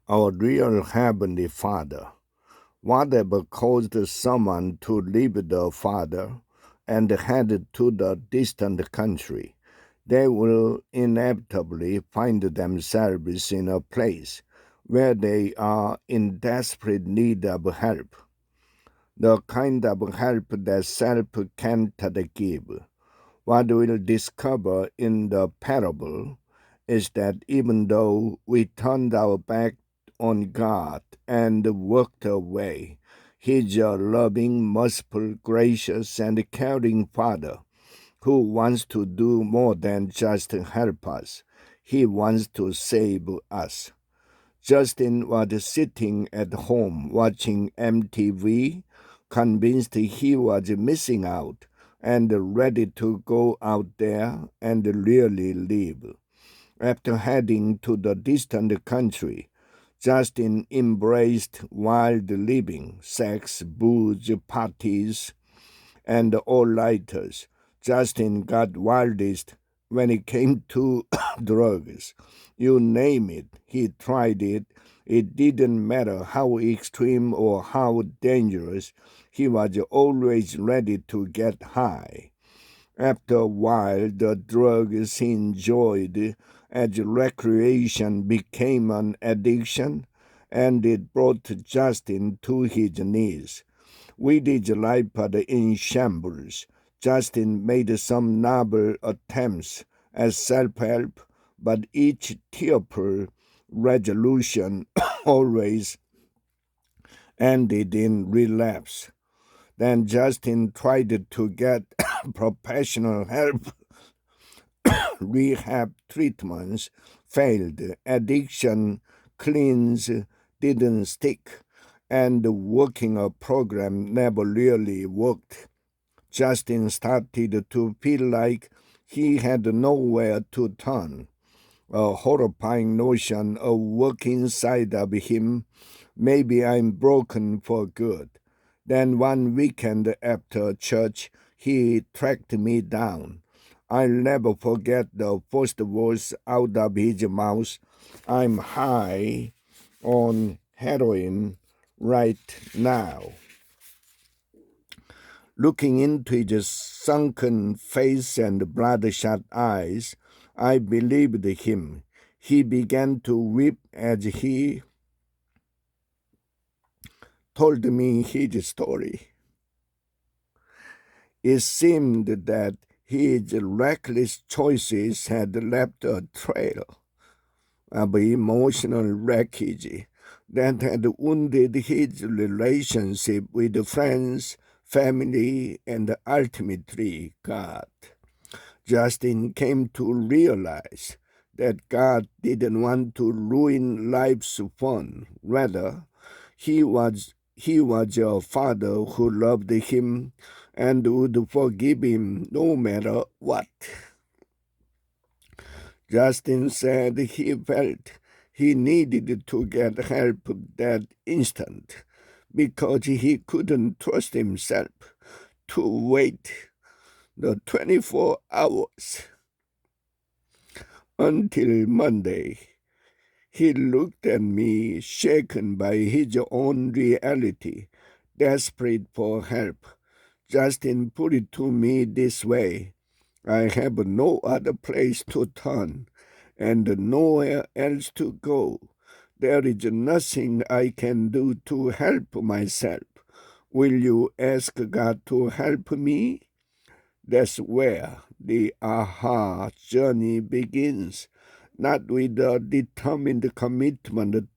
Our real Heavenly Father. Whatever caused someone to leave the Father and head to the distant country, they will inevitably find themselves in a place where they are in desperate need of help, the kind of help that self can't give. What we'll discover in the parable is that even though we turned our back on God and walked away, He's a loving, merciful, gracious, and caring Father who wants to do more than just help us. He wants to save us. Justin was sitting at home watching MTV, convinced he was missing out and ready to go out there and really live. After heading to the distant country, Justin embraced wild living, sex, booze, parties, and all-nighters. Justin got wildest when it came to drugs. You name it, he tried it. It didn't matter how extreme or how dangerous, he was always ready to get high. After a while, the drugs he enjoyed as recreation became an addiction, and it brought Justin to his knees. With his life in shambles, Justin made some noble attempts at self-help, but each tearful resolution always ended in relapse. Then Justin tried to get professional help. Rehab treatments failed. Addiction cleans didn't stick, and the working program never really worked. Justin started to feel like he had nowhere to turn. A horrifying notion awoke inside of him. Maybe I'm broken for good. Then one weekend after church, he tracked me down. I'll never forget the first words out of his mouth. I'm high on heroin right now. Looking into his sunken face and bloodshot eyes, I believed him. He began to weep as he told me his story. It seemed that his reckless choices had left a trail of emotional wreckage that had wounded his relationship with friends, family, and ultimately God. Justin came to realize that God didn't want to ruin life's fun. Rather, he was a father who loved him and would forgive him no matter what. Justin said he felt he needed to get help that instant because he couldn't trust himself to wait the 24 hours until Monday. He looked at me, shaken by his own reality, desperate for help. Justin put it to me this way: I have no other place to turn and nowhere else to go. There is nothing I can do to help myself. Will you ask God to help me? That's where the aha journey begins, not with a determined commitment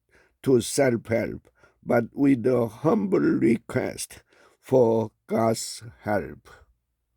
to self-help, but with a humble request for God's help.